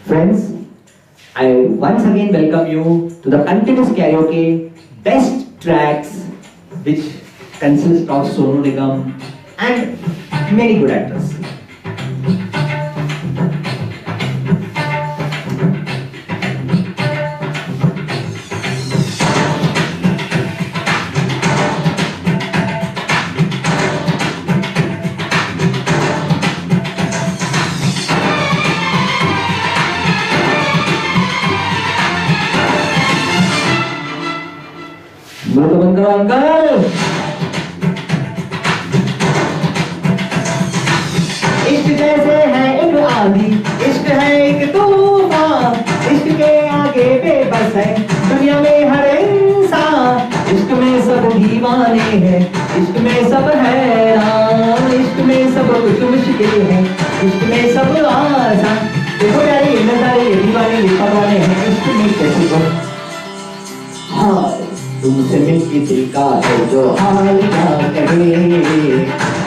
Friends, I once again welcome you to the continuous karaoke best tracks, which consist of Sonu Nigam and many good actors. मुंह तो बंद करो uncle. इश्क जैसे है एक आंधी, इश्क है एक तूफान, इश्क के आगे बेबस है दुनिया में हर इंसान। इश्क में सब दीवाने हैं, इश्क में सब हैरान, इश्क में सब कुछ मुश्किल है, इश्क में सब आसान। देखो यार ये नजारे, ये दीवाने, ये परवाने हैं, इश्क में कैसे हो। हाय तुमसे मिलके दिल का है जो हाल क्या कहे,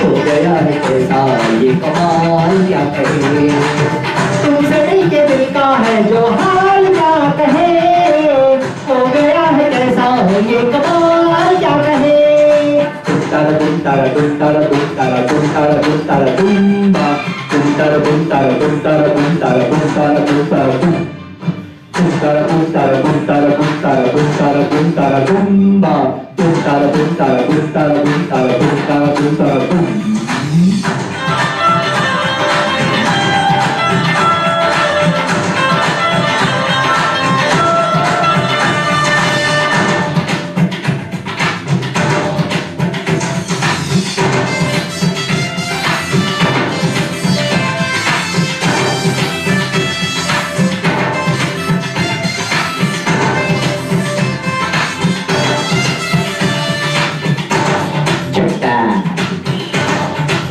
हो गया है कैसा ये कमाल क्या कहे। तुमसे मिलके दिल का है जो हाल क्या कहे, हो गया है कैसा ये कमाल क्या कहे। तुम तारा तुम तारा तुम तारा तुम तारा तुम तारा तुम तारा तुम बा, तुम तारा तुम तारा तुम तारा तुम तारा तुम तारा तुम तारा तुम तारा तुम तारा तुम तारा तुम तारा तुम तारा तुम तारा तुम बा, तुम तारा तुम तारा तुम तारा तुम तारा तुम तारा तुम तारा तुम।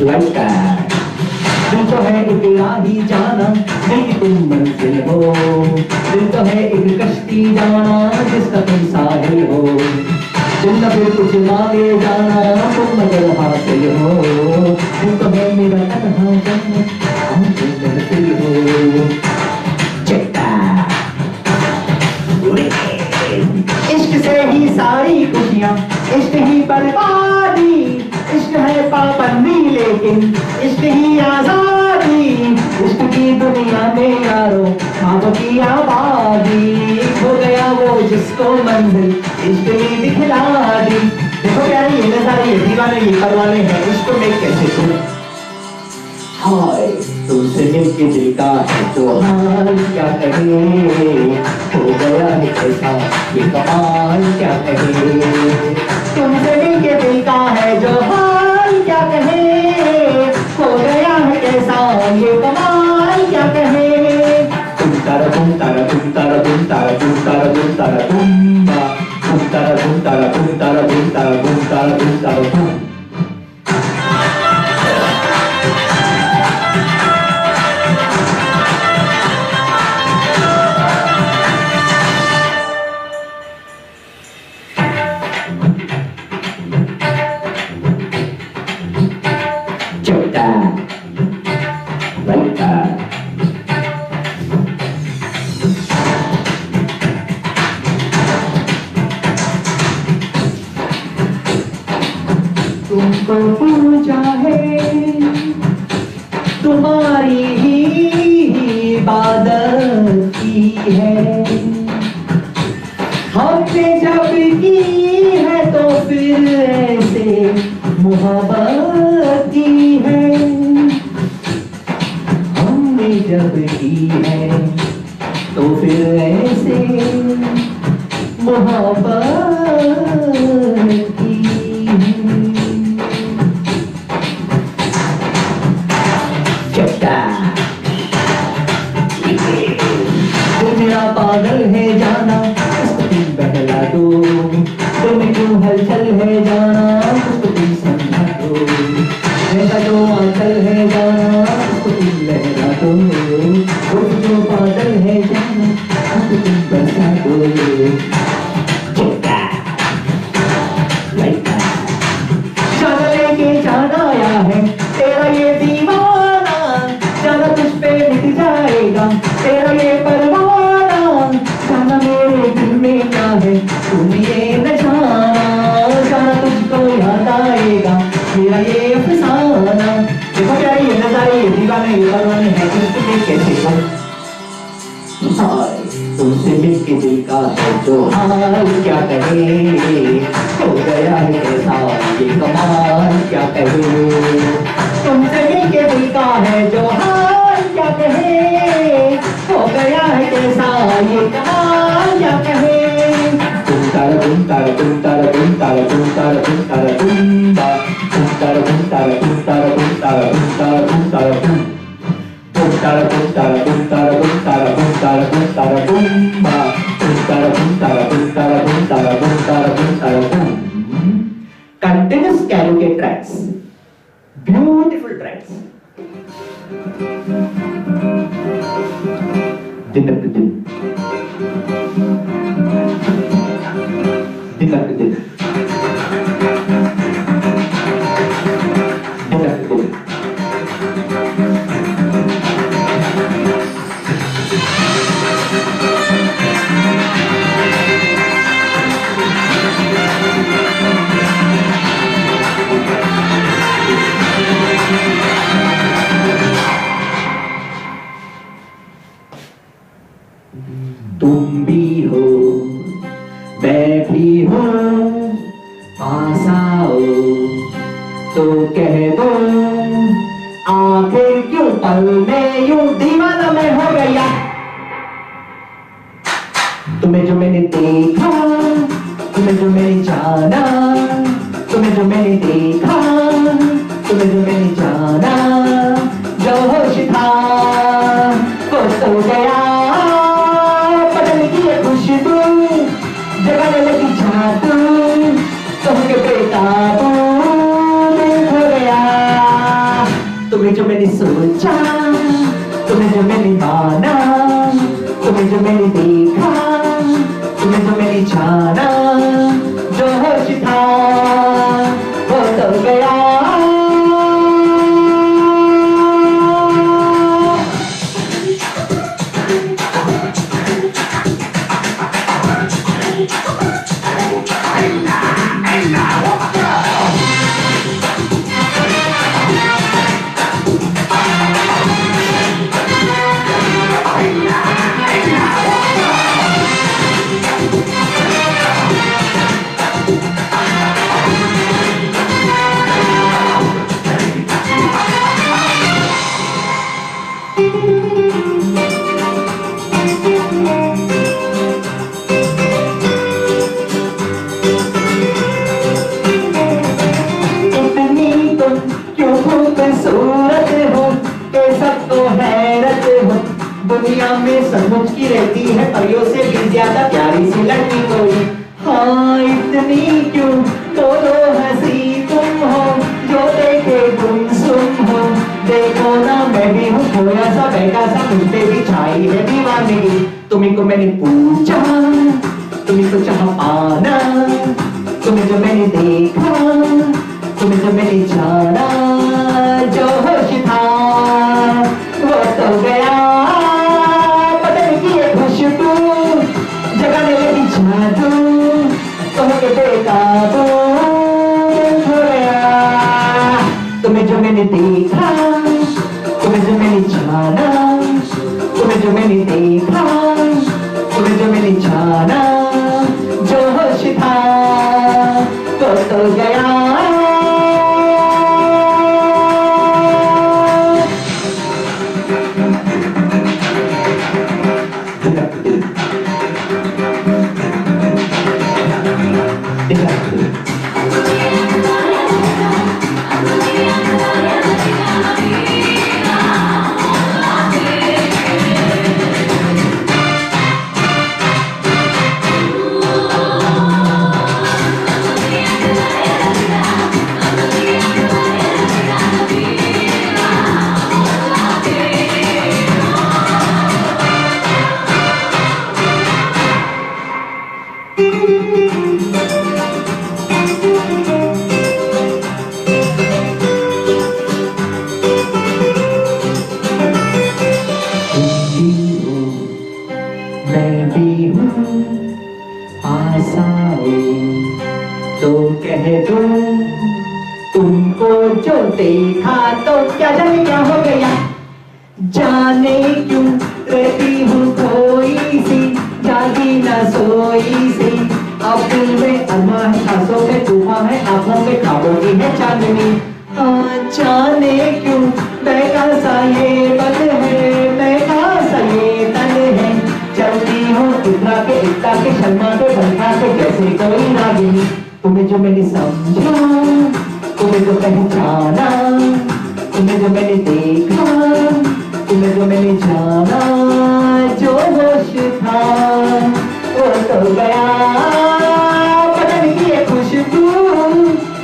लड़का दिल तो है एक राही जाना, नहीं तुम मंजिल हो। दिल तो है एक कश्ती जाना, जिसका तुम साहिल हो। दिल न फिर कुछ मांगे जाना, तुम मगर हासिल हो। दिल तो है मेरा तन्हा जाना, हम तुम महफिल हो। चिट्टा इश्क से ही सारी खुशियाँ, इश्क ही बर्बादी, इश्क है पाबंदी लेकिन इश्क ही आजादी। इश्क की दुनिया में यारो ख्वाब की आबादी, हो गया वो जिसको मंजिल इश्क ने दिखला दी। देखो प्यारे ये नजारे, ये दीवाने, ये परवाने हैं, इश्क में कैसे तुम। हाय तुमसे मिलके दिल का है जो हाल क्या कहे, हो गया है कैसा ये कमाल क्या कहे। तुमसे मिलके दिल का है जो हाल क्या कहे, हो गया है कैसा ये कमाल क्या कहे। तुम तारा तुम तारा तुम तारा तुम तारा तुम तारा तुम तारा तुम बा, तुम तारा तुम तारा तुम तारा तुम तारा तुम तारा तुम तारा तुम। तुमको पूजा है तुम्हारी ही इबादत की है, हमने जब की है तो फिर ऐसे मोहब्बत की है। हमने जब की है तो फिर ऐसे मोहब्बत की है। मेरा पागल है जाना, उसको तुम बहला दो। तुम्हें क्यों हलचल है जाना, उसको तुम समझा दो। मेरा जो आंचल है जाना, उसको तुम लहरा दो। वो जो पागल है जाना, उसको तुम बसा दो। जाना लेके जाना आया है तेरा ये दीवाना, जाना तुझ पे मिट जाएगा तेरा ये परवाना जाना मेरे दिल में क्या है तुम ये न जाना जाना तुझको याद आएगा मेरा ये अफसाना। देखो प्यारे ये नजारे ये दीवाने ये परवाने हैं तुझको कैसे हो हाय तुमसे मिलके दिल का है जो हाल क्या कहे हो गया है कैसा ये कमाल क्या कहे तुमसे मिलके दिल का है जो हाल क्या कहे हो गया है कैसा ये कमाल क्या कहे तुम तारा तुम तारा तुम तारा तुम तारा तुम तारा तुम तारा तुम तारा तुम तारा तुम तारा तुम तारा तुम तारा तुम तारा तुम तारा तुम Tara tum tara tum tara tum tara tum tara tum tara tum ba tum tara tum tara tum tara tum tara tum tara tum tara tum. Continuous karaoke tracks, beautiful tracks. Din up to din, din up to din, din up to din. तुम भी हो मैं भी हूँ पास आओ तो कह दो आखिर क्यों पल में यूं दीवाना मैं हो गया तुम्हें जो मैंने देखा तुम्हें जो मैंने जाना तुम्हें जो मैंने देखा तुम्हें जो मैंने जाना जो होश था वो तो गया जगाने लगी जादू तुमके बेकाबू हो गया तुम्हें जो मैंने सोचा तुम्हें जो मैंने माना तुम्हें जो मैंने देखा तुम्हें जो मैंने जाना जो होश था वो तो गया दुनिया में सचमुच की रहती है परियों से भी ज्यादा प्यारी सी लड़की कोई हाँ इतनी क्यों बोलो हंसी तुम हो जो देखे गुमसुम हो देखो ना मैं भी हूँ थोड़ा सा बैठा सा मुझ पे भी छाई है दीवानगी तुम्हीं को मैंने पूछा तुम्हीं को चाहा पाना तुम्हें जो मैंने देखा तुम्हें जो मैंने जाना जो होश था वो तो गया जगाने लगी जादू तुमके बेकाबू हो गया तुम्हें जो मैंने देखा तुम्हें जो मैंने जाना तुम्हें जो मैंने देखा तुम्हें जो मैंने जाना जो होश था वो तो गया देखा तो क्या जाने क्या हो गया, जाने क्यों रहती हूँ खोई सी, जागी ना सोई सी। अब दिल में अरमा है, सांसों में तूफान है, आंखों में ख्वाबों की है चांदनी। जाने क्यों महका सा ये बल है, महका सा ये तन है, चलती हूँ इतना के शर्मा के बंधा के जैसे कोई रागिनी। तुम्हें जो मैंने समझा, तुम्हें जो पहचाना, तुम्हें जो मैंने देखा, तुम्हें जो मैंने जाना, जो होश था वो तो गया। बदन की ये खुशबू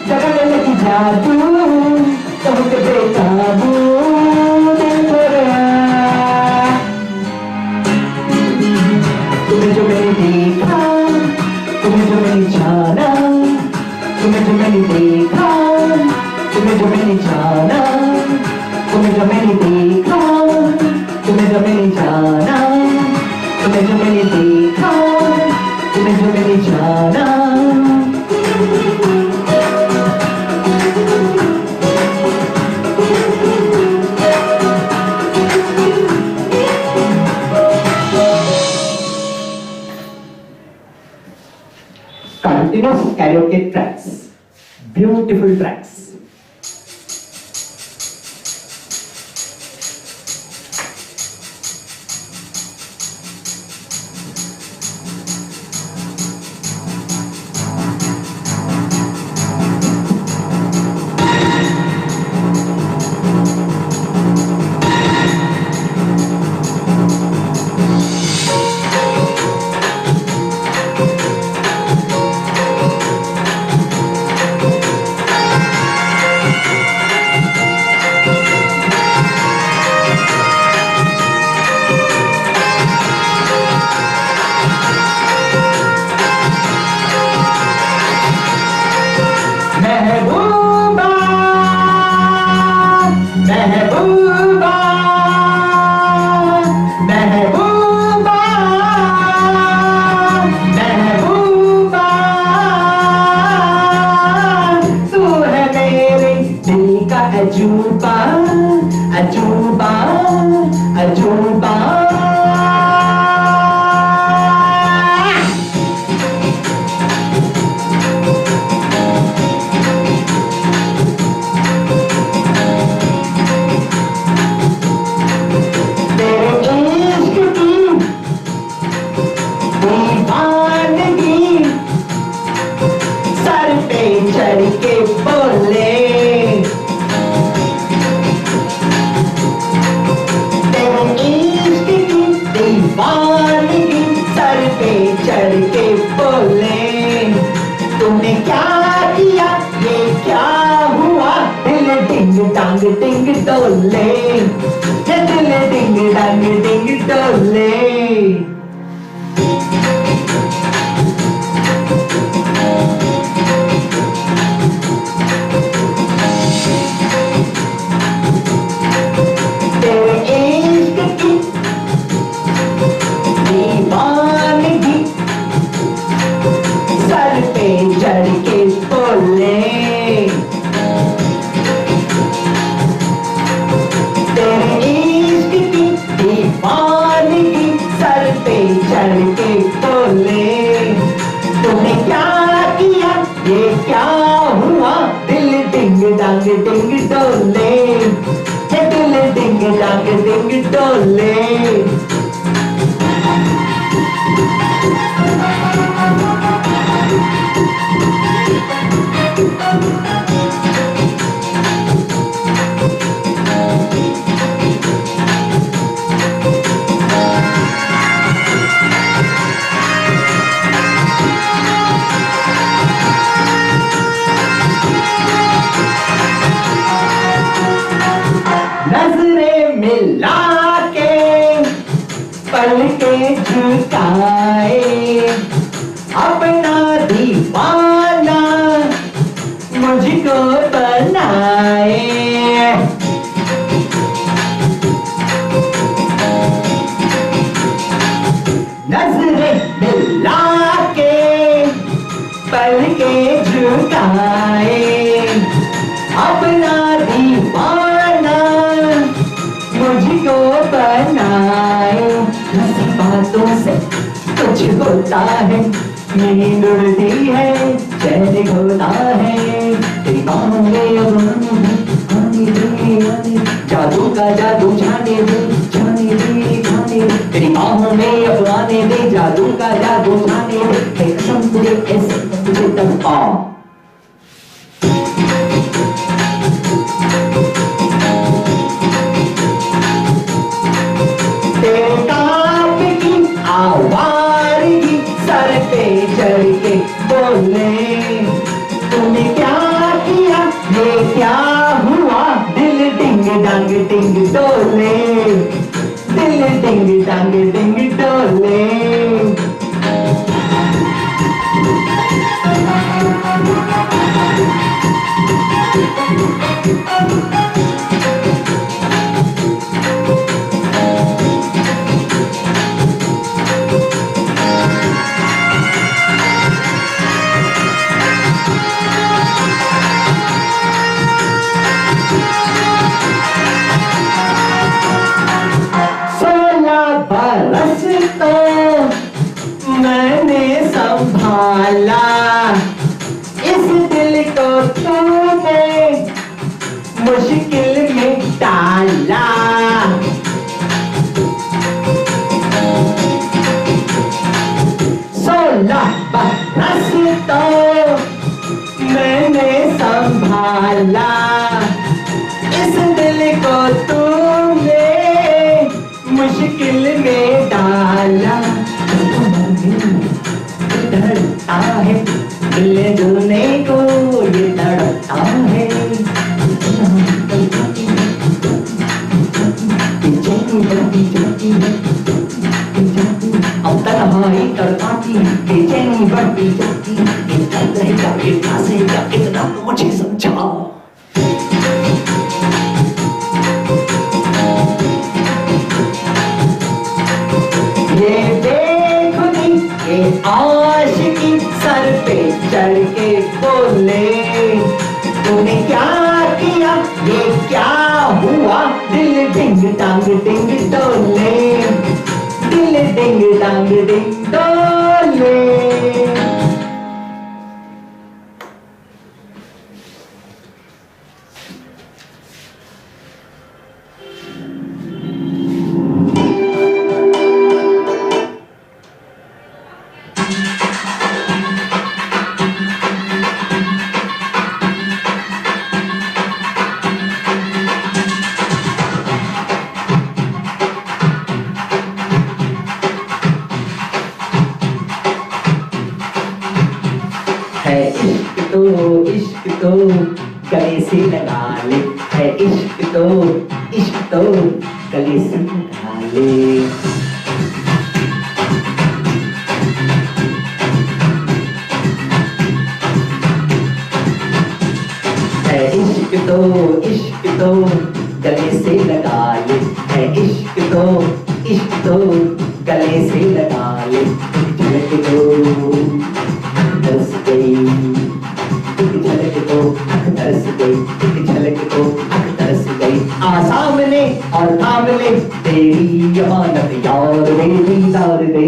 जगाने लगी जादू, तुमसे बेकाबू दिल हो गया। तुम्हें जो मैंने देखा, तुम्हें जो मैंने जाना, तुम्हें जो मैंने देखा, तुम्हें जो मैंने जाना, तुम्हें जो मैंने देखा, तुम्हें जो मैंने जाना, तुम्हें जो मैंने देखा, तुम्हें जो मैंने जाना। Continuous karaoke tracks, beautiful tracks. महबूबा महबूबा महबूबा महबूबा, तू है मेरे दिल का अजूबा अजूबा अजूबा। चढ़ के बोले तेरे इश्क की दीवानगी, सर पे चढ़ के बोले तूने क्या किया, ये क्या हुआ, दिल डिंग डांग डिंग डोले, दिल डिंग डांग डिंग डोले। चढ़ के बोले तेरे इश्क की दीवानगी, सर पे चढ़ के बोले तूने क्या किया, ये क्या हुआ, दिल डिंग डांग डिंग डोले, दिल डिंग डांग डिंग डोले। नजरें मिला के पलकें झुकाए, अपना दीवाना मुझको बनाए। नजरें मिला के पलकें झुकाए, अपना होता है, नींद उड़ती है, चैन खोता है, तेरी बाहों में अब आने दे, जादू का जादू छाने दे, छाने दे, छाने दे, तेरी बाहों में अब आने दे, जादू का जादू छाने दे, कसम तुझे ऐसे तुझे तक आ आवारगी सर पे चढ़ के बोले, तूने क्या किया, ये क्या हुआ, दिल डिंग डांग डिंग डोले, दिल डिंग डांग डिंग डोले। बरस तो मैंने संभाला, इस दिल को तूने मुश्किल में डाला, 16 बरस तो मैंने संभाला, इस दिल को तूने मुश्किल में डाला, डरता है मिलने जुलने को, ये डरता है, अब तन्हाई तड़पाती, बेचैनी बढ़ती जाती, दर्द रहेगा कितना सहेगा, कितना मुझे समझा। ये बेखुदी ये आशिकी सर पे चढ़ के बोले, तूने क्या किया, ये क्या हुआ, दिल डिंग डांग डिंग डोले, दिल डिंग डांग डिंग डोले। इश्क तो गले से लगा ले, है इश्क तो गले से लगा ले। है इश्क तो गले से लगा ले, है इश्क तो गले से लगा ले, झलक दो तरस गई, झलक तो अख तरस गई, झलक तो अख तरस गई, आ सामने और थाम ले तेरी अमानत यार रे, दीदार दे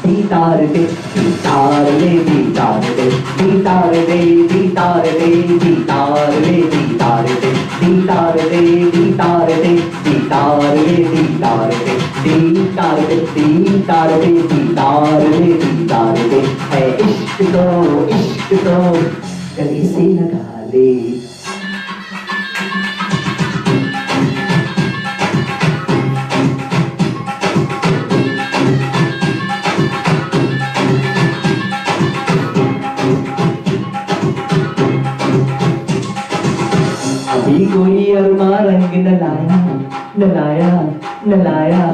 दीदार दे दीदार दे दीदार ले दीदार दे दीदार दे दीदार दे दीदार ले दीदार दे दीदार दे दीदार दे दीदार ले दीदार दे दीदार दे दीदार दे दीदार ले दीदार दे। है इश्क तो गले से लगा ले। अभी कोई अरमा रंग न लाया न लाया न लाया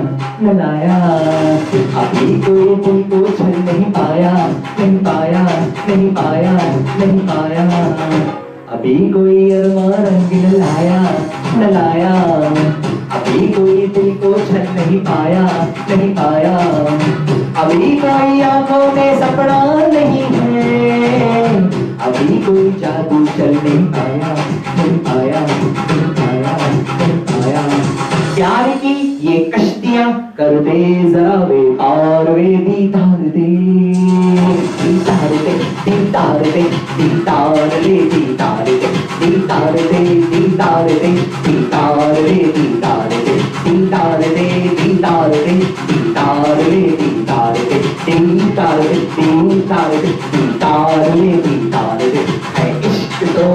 न लाया, अभी कोई तुमको छल नहीं पाया नहीं पाया नहीं पाया नहीं पाया, अभी कोई अरमा रंग न लाया न लाया, अभी कोई तुमको छल नहीं पाया नहीं पाया, अभी कोई आंखों में सपना नहीं है, अभी कोई जादू चल नहीं पाया नहीं पाया नहीं पाया नहीं पाया। प्यार की की ये कश्तियां कर दे जरा वे पार वे दीदार दे दीदार दे दीदार दे दीदार ले दीदार दे दीदार दे दीदार दे दीदार ले दीदार दे दीदार दे दीदार दे दीदार ले दीदार दे दीदार दे दीदार दे दीदार ले दीदार दे है इश्क तो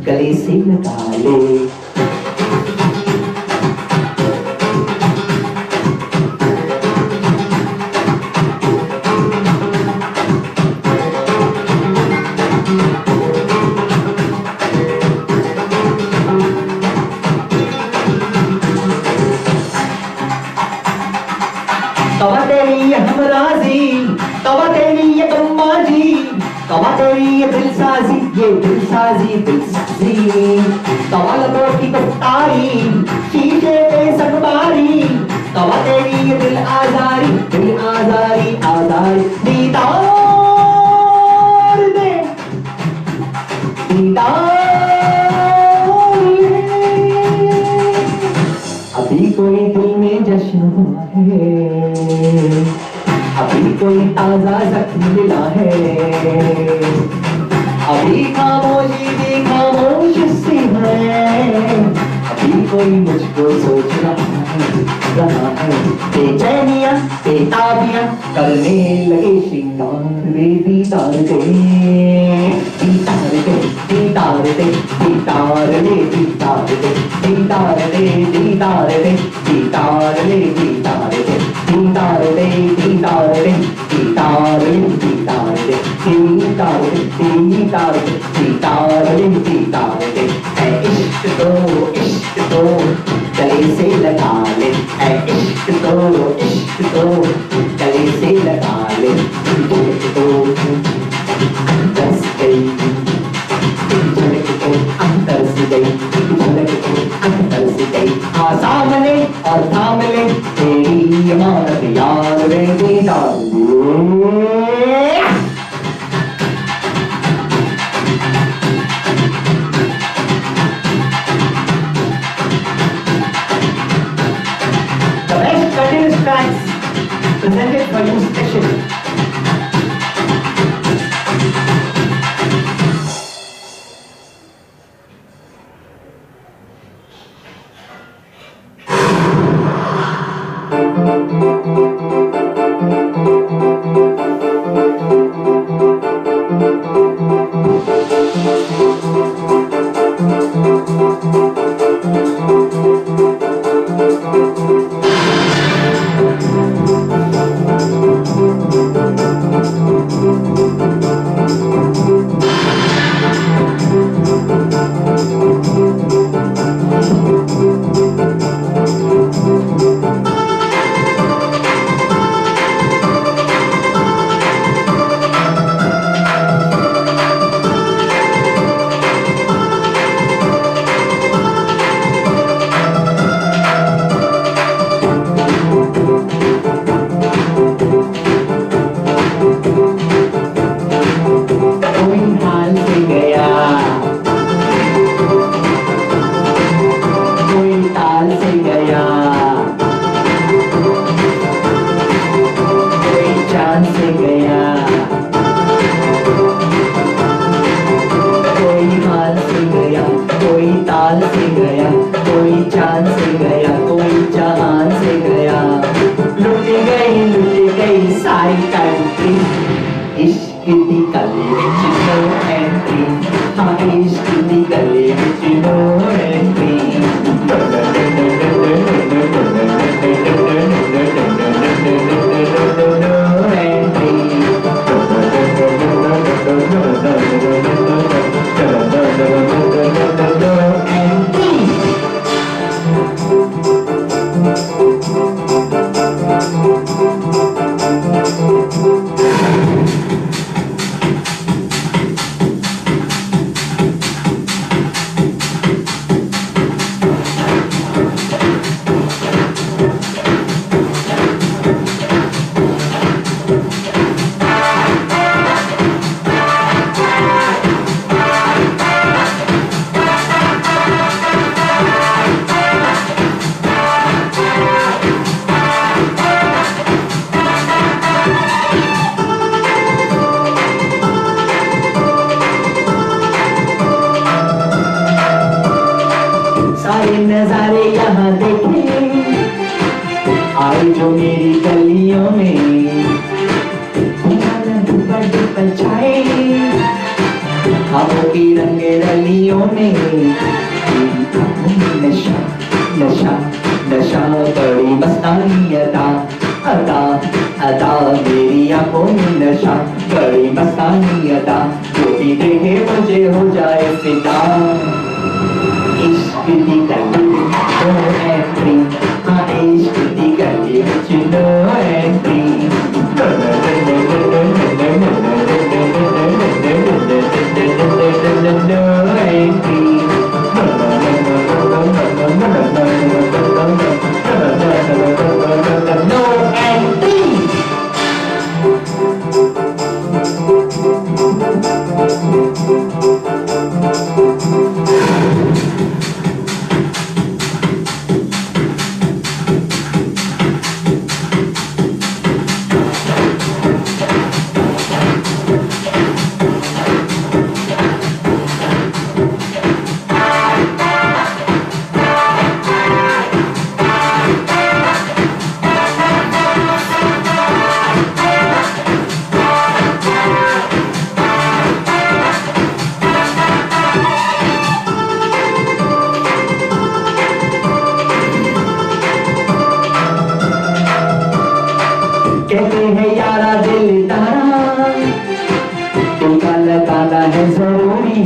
गले से लगा ले तवा तेरी ये हमराजी तवा तेरी ये कम्माजी तवा तेरी ये दिलसाजी तवा लबों की गुफ्तारी शीशे पे सकबारी तवा तेरी ये दिल आजारी दीदार दे दीदार अभी कोई दिल में जश्न हुआ है अभी कोई ताजा जख्म मिला है अभी खामोशी भी खामोश सी है अभी कोई मुझको सोच रहा है बेचैनियां बेताबियां करने लगे श्रृंगार वे दीदार दे दीदार दे दीदार दे दीदार ले दीदार दे दीदार दे दीदार दे दीदार ले दीदार दे दीदार दे दीदार दे दीदार ले दीदार दे दीदार दे दीदार दे दीदार ले दीदार दे है इश्क तो गले से लगा ले है इश्क तो गले से लगा ले तो दस गई झलक तो अंतर से गई झलक तो अंतर से गई आ सामने और थाम ले तेरी अमानत यार वे दीदार Tracks presented for you specially. आंखों में नशा, बड़ी मस्तानी अदा, जो भी देखे मुझे हो जाए फिदा। इश्क दी गली नो एंट्री, हाँ इश्क दी गली विच नो एंट्री। कहते हैं यारा दिल तारा, दिल का लगाना है जरूरी,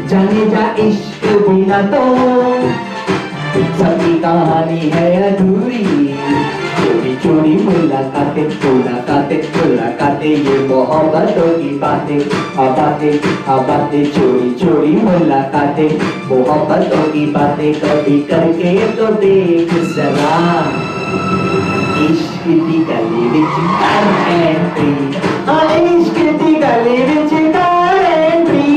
जाने जा इश्क बिना तो सबकी कहानी है अधूरी। चोरी चोरी मुलाकातें मुलाकातें मुलाकातें, ये मोहब्बतों की बातें बातें, चोरी चोरी मुलाकातें मोहब्बतों की बातें, कभी करके तो देख जरा। इश्क दी गली विच कर एंट्री, हाँ इश्क दी गली विच कर entry.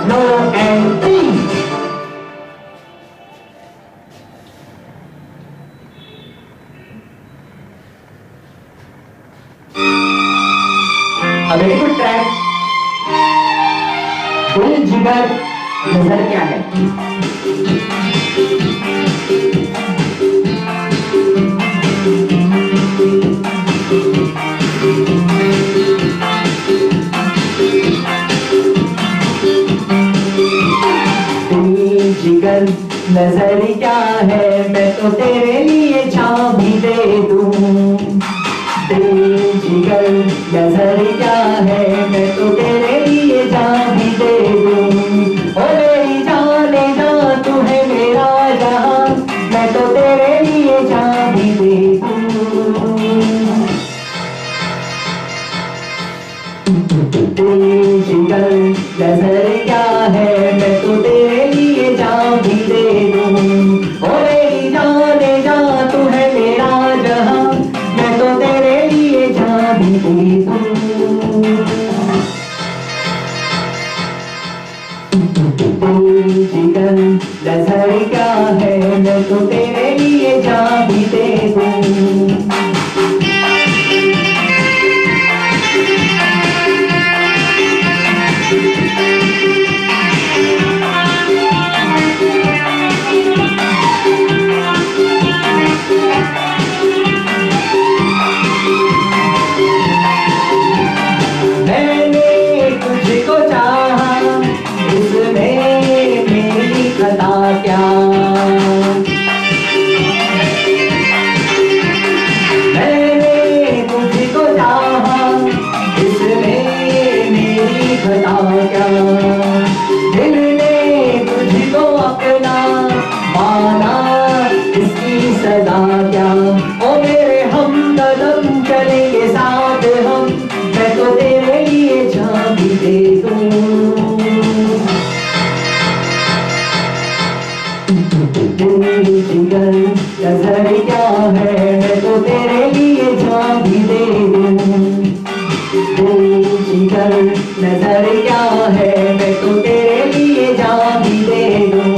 No entry. A very good track. दिल जिगर नजर क्या है? दिल जिगर नजर क्या है, मैं तो तेरे लिए छाँव भी दे दूं। दिल जिगर नजर क्या है, मैं तो तेरे लिए जान भी दे दूं। ओ मेरी जाने जा, तू है मेरा जहां, मैं तो तेरे लिए जान भी दे दूं। दिल जिगर नजर क्या है, मैं तो तेरे लिए जान भी दे दूं। ओ मेरी जाने जा, तू है मेरा जहां, मैं तो तेरे लिए जान भी दे दूं। दिल जिगर नजर क्या है, मैं तो तेरे लिए जान भी दे दूं। दिल ने तुझको अपना माना, इसकी सदा क्या। ओ मेरे हमदम चलेंगे साथ हम, मैं तो तेरे लिए जान भी दे दूं। दिल जिगर नजर क्या है, मैं तो तेरे लिए जान भी दे दूं। दिल जिगर नजर क्या है, मैं तो तेरे लिए जान भी दे दूं।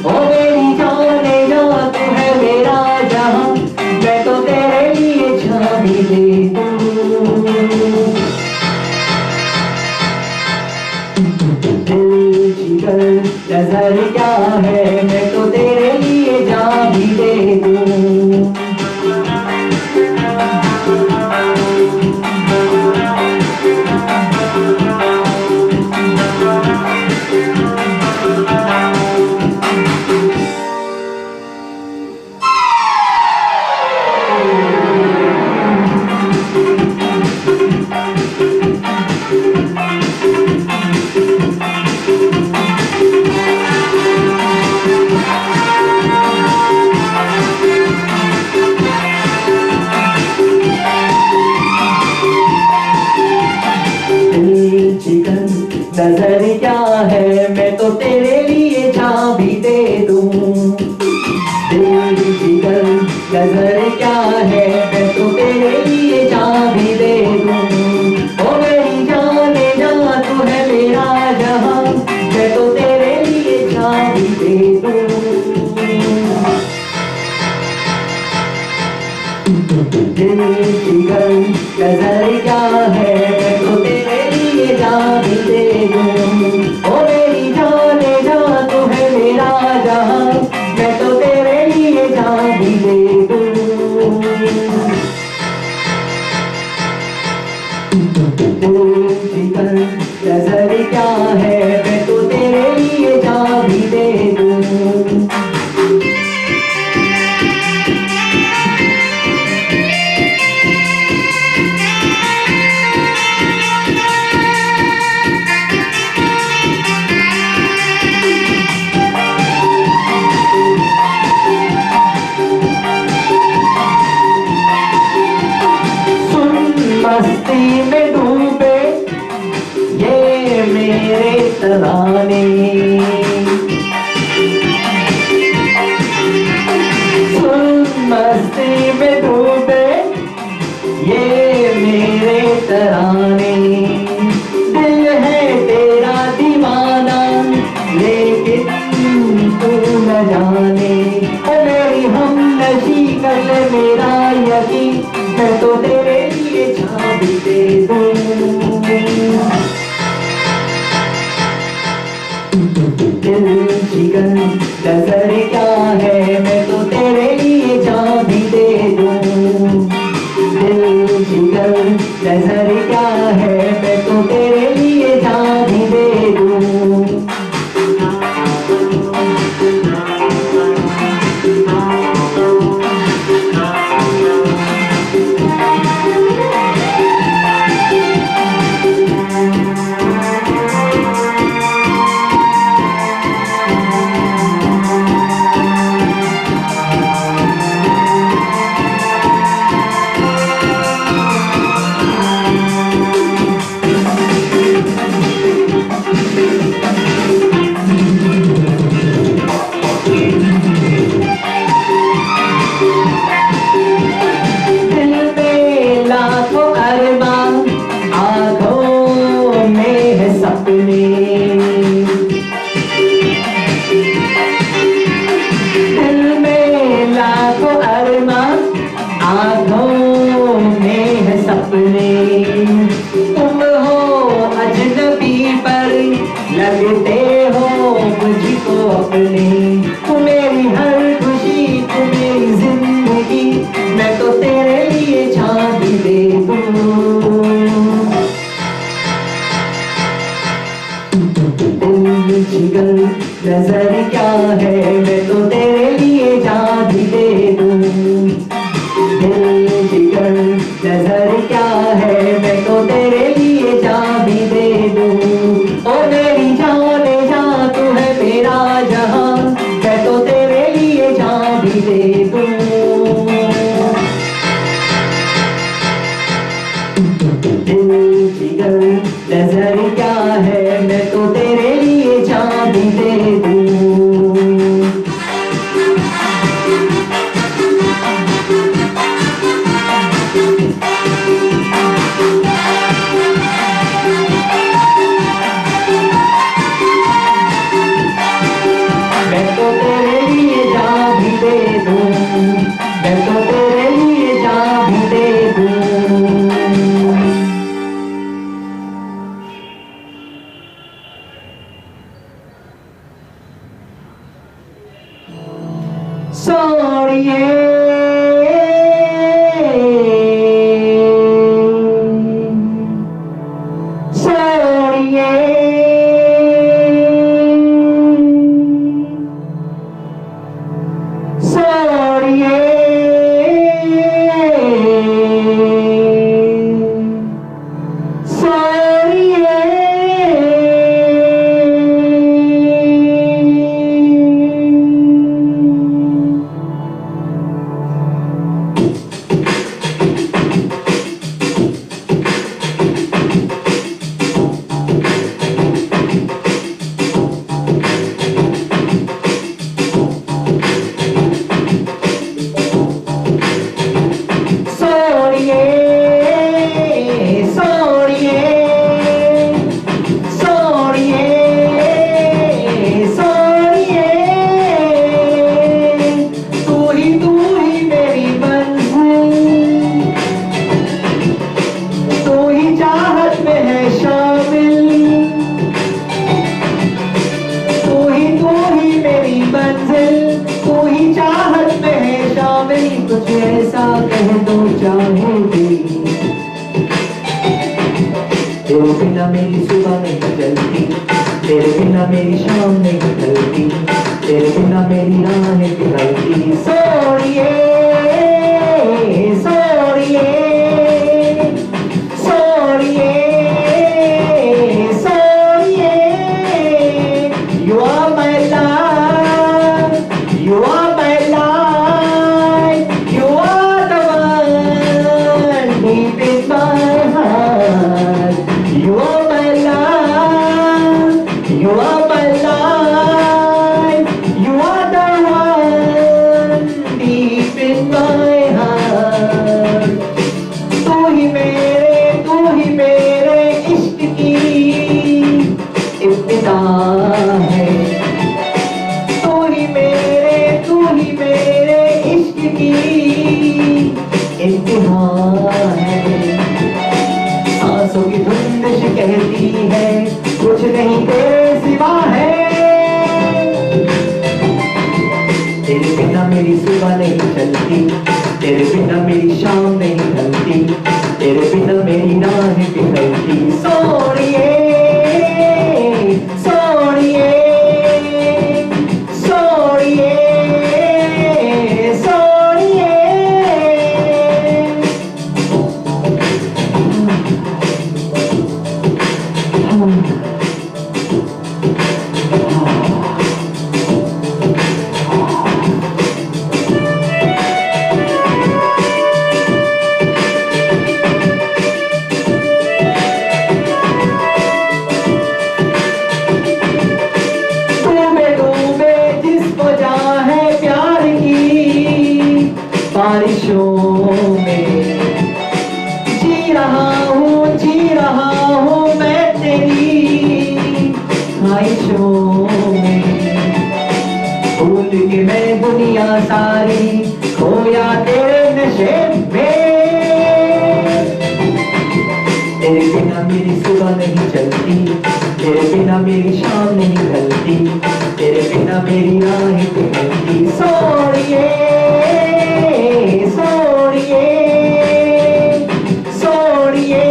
ओ मेरी जाने जा, तू है मेरा जहां, मैं तो तेरे लिए जान भी दे दूं। दिल जिगर नजर क्या है, मैं तो तेरे लिए जान भी दे दूं। नजर क्या है मैं तो तेरे लिए चाबी दे दूं। दिल जिगर नजर क्या है मैं तो तेरे लिए चाबी दे दूं। ओ मेरी जाने जा तू है मेरा जहां, मैं तो तेरे लिए चाबी दे दूं। दिल जिगर नजर क्या है मैं तो तेरे लिए चाबी दे दूं। ओ मेरी जाने जा तू है मेरा जहां, मैं तो तेरे लिए चाबी दे दूं। दिल जिगर नजर क्या है मैं तो तेरे लिए चाबी दे दूं। मस्ती में डूबे ये मेरे तराने, सुन मस्ती में डूबे ये मेरे तराने। दिल है तेरा दीवाना लेकिन तू न जाने। ओ मेरी हमनशी कर ले मेरा यकीन, मैं तो तेरे लिए चाबी दे दूं। दिल जिगर नजर क्या है मैं तो तेरे लिए चाबी दे दूं। दिल जिगर नजर क्या है मैं तो तेरे लिए चाबी दे दूं। तुम हो अजनबी पर लगते हो मुझको अपने। तू मेरी हर खुशी तू मेरी जिंदगी, मैं तो तेरे लिए चाबी दे दूं। दिल जिगर नजर क्या है मैं तो तेरे लिए चाबी दे दूं। दिल जिगर नजर क्या है मैं तो तेरे लिए चाबी दे दूं। ओ मेरी जाने जा तू है मेरा जहां, मैं तो तेरे लिए चाबी दे दूं। दिल जिगर नजर क्या है मैं तो तेरे लिए चाबी दे दूं। बिना मेरी सुबह नहीं चलती, तेरे बिना मेरी शाम नहीं ढलती, तेरे बिना मेरी राहें पिघलती। सोनिए सोनिए सोनिए सोनिए, you are my love, you are my life, you are the one deep in my heart. You are my love, you are my life, you are the one deep in my heart. तू ही मेरे इश्क की इब्तिदा है, तू ही मेरे इश्क की इंतहा है। सांसों की धुंधिश कहती है कुछ नहीं तेरे सिवा है, तेरे बिना मेरी सुबह नहीं चलती, तेरे बिना मेरी शाम नहीं ढलती, तेरे बिना मेरी राहें पिघलती। सोनिए सोनिए सोनिए सोनिए। बारिशों में जी रहा हूँ मैं तेरी ख्वाहिशों में, भूल के मैं दुनिया सारी खोया तेरे नशे में। तेरे बिना मेरी सुबह नहीं चलती, तेरे बिना मेरी शाम नहीं ढलती, तेरे बिना मेरी राहें पिघलती। सोनिए सोनिए सोनिए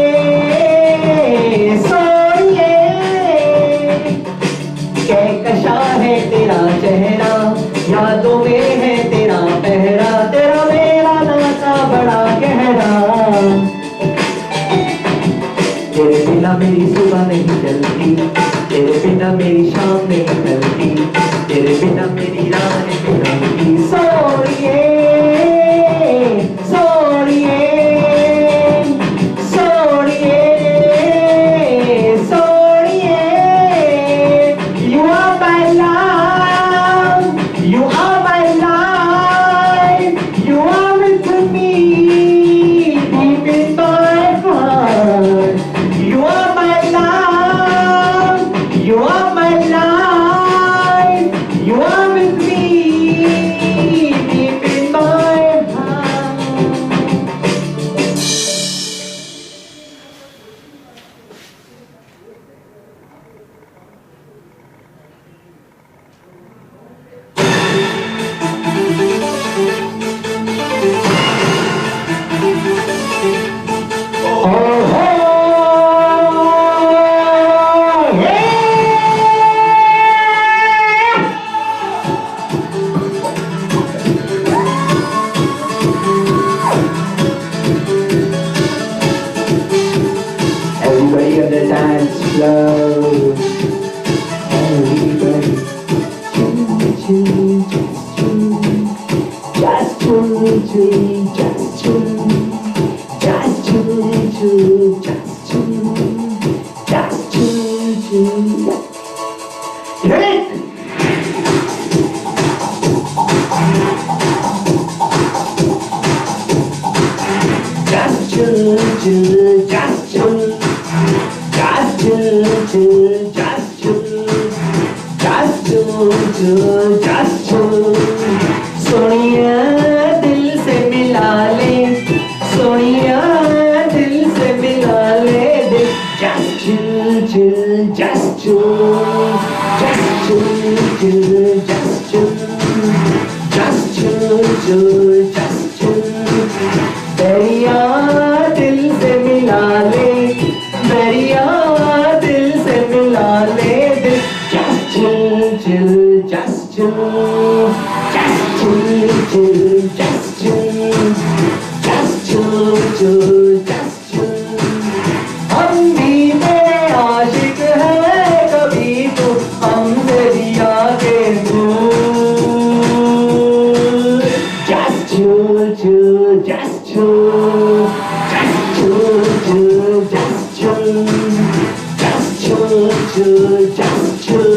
सोनिए, कहकशा है तेरा चेहरा, यादों में है तेरा पहरा, तेरा मेरा नाता बड़ा गहरा। तेरे बिना मेरी सुबह नहीं चलती, तेरे बिना मेरी शाम नहीं ढलती, तेरे बिना मेरी राहें पिघलती। सोनिए सोनिए सोनिए सोनिए, you are my love, you are my life, you are with me deep in my heart. You are my love, you are my life, you are with me deep in my heart. Everybody on the dance floor, everybody, just Sonia दिल से मिला ले, सोनिया दिल से मिला ले दे। Just chill, chill, just chill, just chill, chill, just chill, just chill, chill, just chill। तेरी याद दिल से मिला chill, just chill. हम भी तेरे आशिक हैं, कभी तो हमसे भी आके भूल। Just chill, chill, just chill, just chill, chill, just chill, just chill, chill, just chill.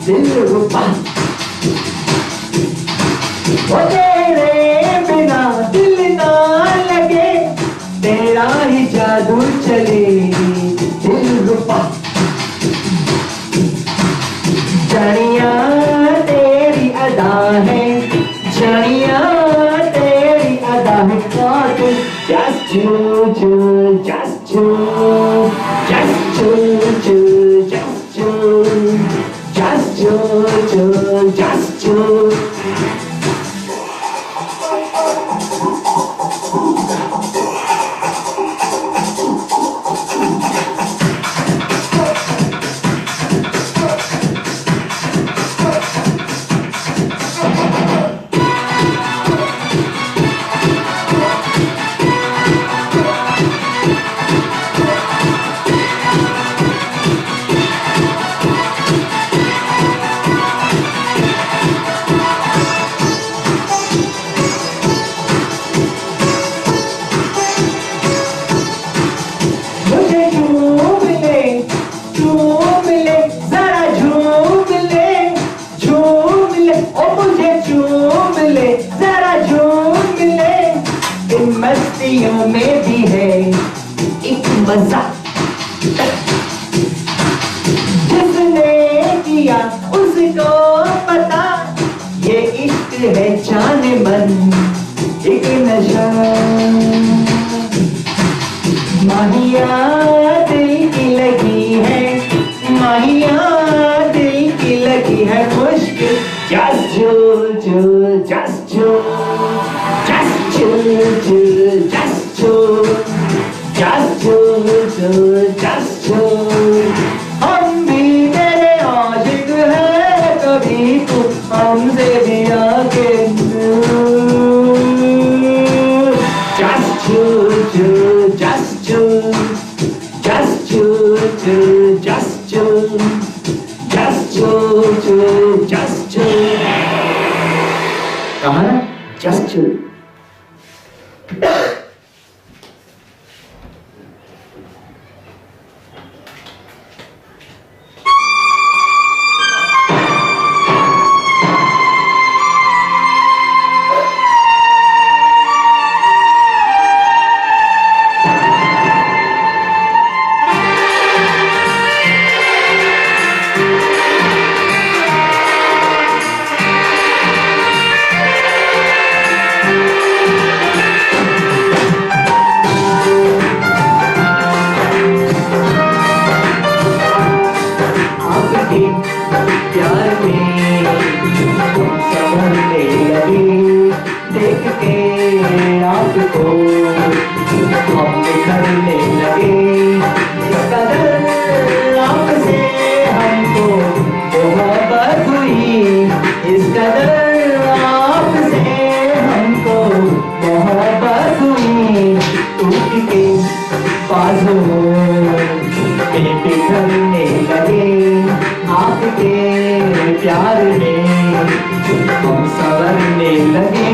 दिलरुबा वो तेरे बिना दिल ना लगे, तेरा ही जादू चले दिलरुबा। जानिया तेरी अदा है, जानिया तेरी अदा है कातिल। Just chill, chill, just chill, just chill, chill, just chill, just chill, chill, just chill. मस्तियों में भी है एक मजा, जिसने किया उसको पता, ये इश्क है जान मन एक नशा। माहिया दिल की लगी है, माहिया दिल की लगी है मुश्किल। Just chill, chill, just chill, just chill, chill, just chill, just chill, chill, just chill. हम भी तेरे आशिक हैं, कभी तू हमसे भी आके मिल। Just chill, chill, just chill, just chill, chill, just chill, just chill, chill, just chill. कहा ना? Just chill. प्यार में संभलने लगे, देख के आपको हम बिखरने लगे। इस कदर आपसे हमको मोहब्बत हुई, इस कदर आपसे हमको मोहब्बत हुई। टूट के बाजू में बिखरने लगे, आपके प्यार में हम संवरने लगे।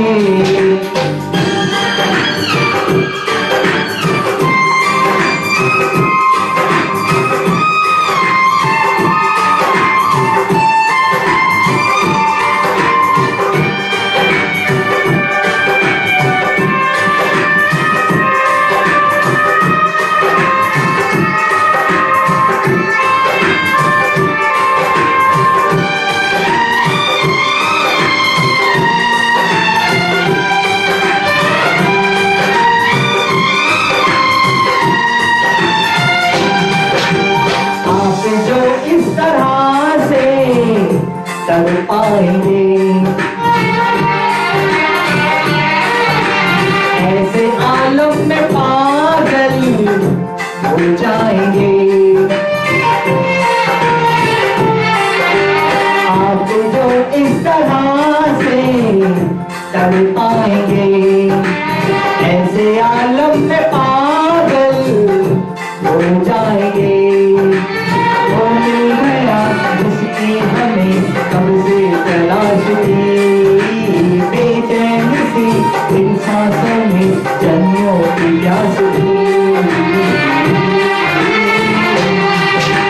ऐसे आलम में पागल हो जाएंगे। आप जो इस तरह से तड़पाएंगे, ऐसे आलम में पागल हो जाएंगे। वो मिल गया जिसकी हमें कब से तलाश थी, बेचैन सी इन सांसों में जन्मों की प्यास थी।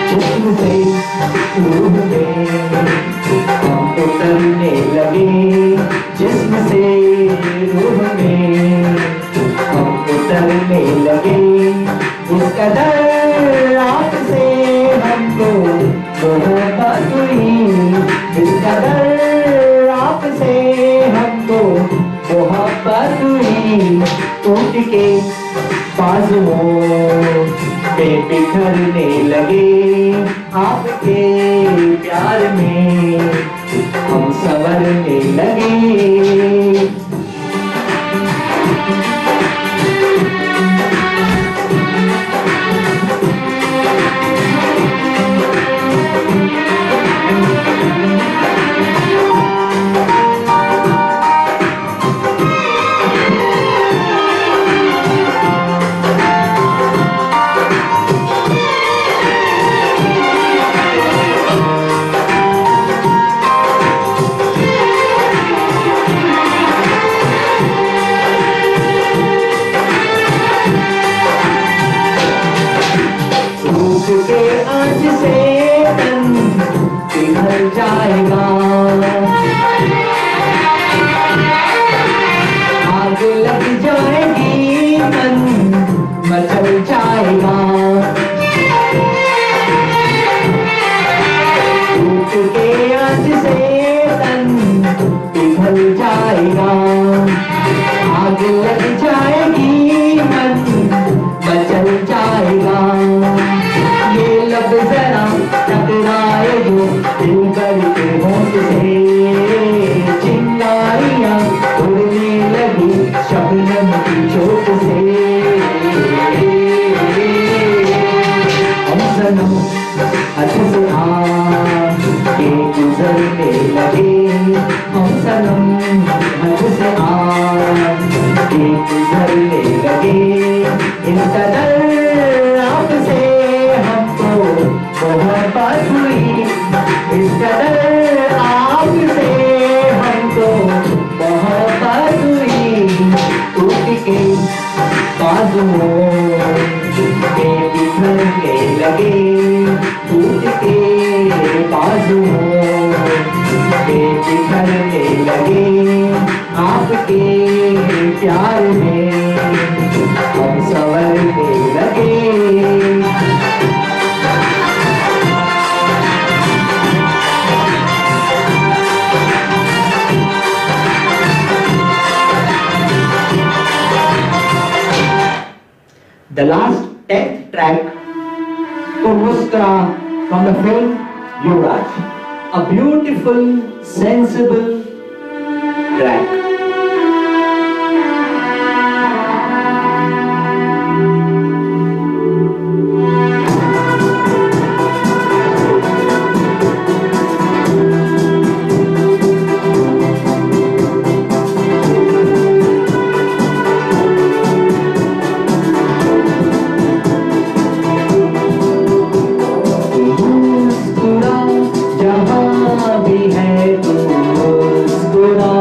जिस्म से रूह में हम उतरने लगे, जिस्म से रूह में हम उतरने लगे। इस कदर आपसे हमको मोहब्बत हुई, इस कदर आपसे हमको मोहब्बत हुई। टूट के बाजुओं पे बिखरने लगे, आपके प्यार में हम संवरने लगे। के आज से तन पिघल जाएगा, आग लग जाएगी, तन मचल जाएगा। टूट के आज से तन पिघल जाएगा, आग लग जाएगी, मन मचल जाएगा। ये लब जरा टकराए जो दिल भर के होंठ से, चिंगारियां उड़ने लगी शबनम की चोट से। हम सनम हाथ से आके गुजरने लगे, हम सनम हाथ से आके गुजरने लगे। इस कदर आपसे मोहब्बत हुई, इस कदर आपसे हमको मोहब्बत हुई। टूट के बाजुओं पे बिखरने लगे, टूट के बाजुओं पे बिखरने लगे। आपके प्यार में हम संवरने लगे। The last 10th track, To Muskura, from the film Yuvraj, a beautiful, sensible track. जहाँ भी है तू मुस्कुरा,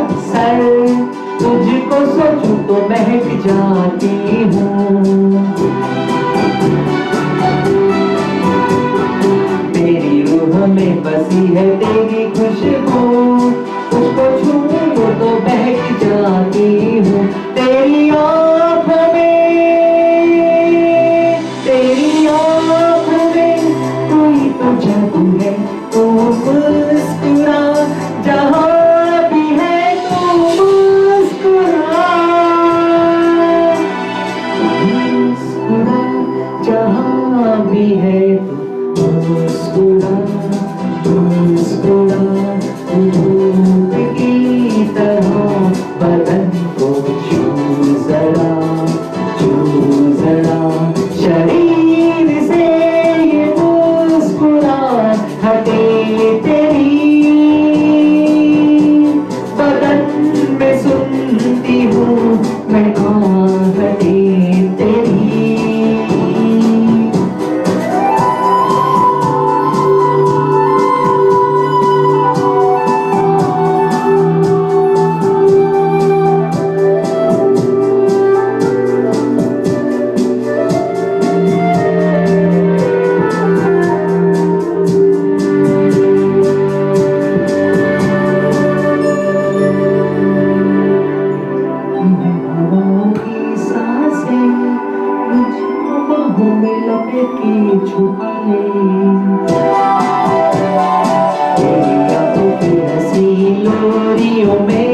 अक्सर तुझको सोचूं तो महक जाती हूँ। तेरी रूह में बसी है तेरी खुशबू, उसको छूऊं तो बहक जाती हूँ। तेरी आँखों में कोई तो जादू है, तू मुस्कुरा जहाँ भी है तू मुस्कुरा, मुस्कुरा जहाँ भी है तू मुस्कुरा, मुस्कुरा धूप की तरह बदन को छू जरा, छू जरा शरीर से ये मुस्कुराहट हटे तेरी, बदन में सुनती हूँ मैं आहटें तेरी। छुपा ले तेरी आंखों की हंसी लोरियों में,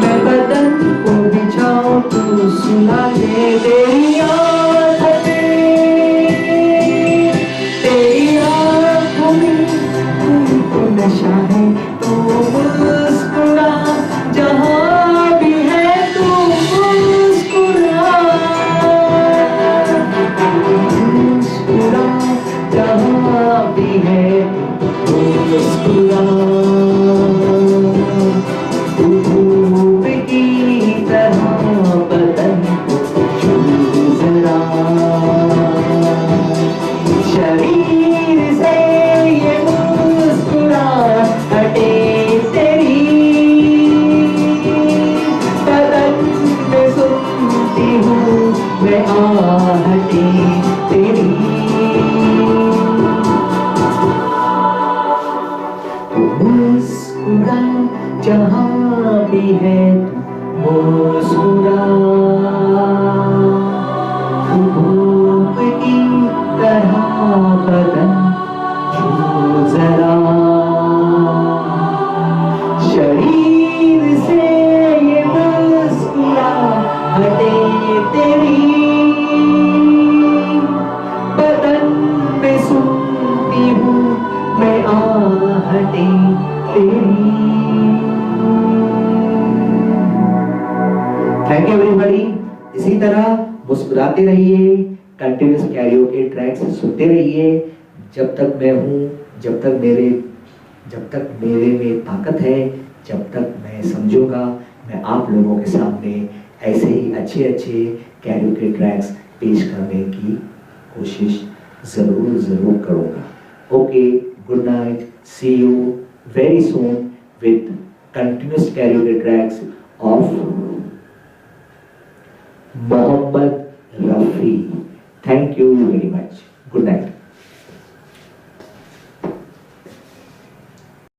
मैं बदन को बिछाऊं तू सुला ले। तेरी आंखों में कोई तो नशा है, तू मुस्कुरा जहाँ भी है तू मुस्कुरा, जहाँ भी है तू मुस्कुरा, तू धूप की तरह बदन को छू जरा, शरीर से ये मुस्कुराहट हटे तेरी, बदन में सुनती हूँ मैं आहटें तेरी। मुस्कुरा जहाँ भी है तू मुस्कुरा, धूप की तरह बदन छू जरा, शरीर से ये मुस्कुरा हटे तेरी, बदन में सुनती हूँ मैं आहटें तेरी। Thank you everybody. इसी तरह मुस्कुराते रहिए, कंटिन्यूस कैरियोके ट्रैक्स सुनते रहिए। जब तक मैं हूँ, जब तक मेरे में ताकत है, जब तक मैं समझूंगा, मैं आप लोगों के सामने ऐसे ही अच्छे कैरियोके ट्रैक्स पेश करने की कोशिश जरूर करूंगा। Okay, good night, see you very soon with continuous karaoke tracks of Mohammed Rafi. Thank you.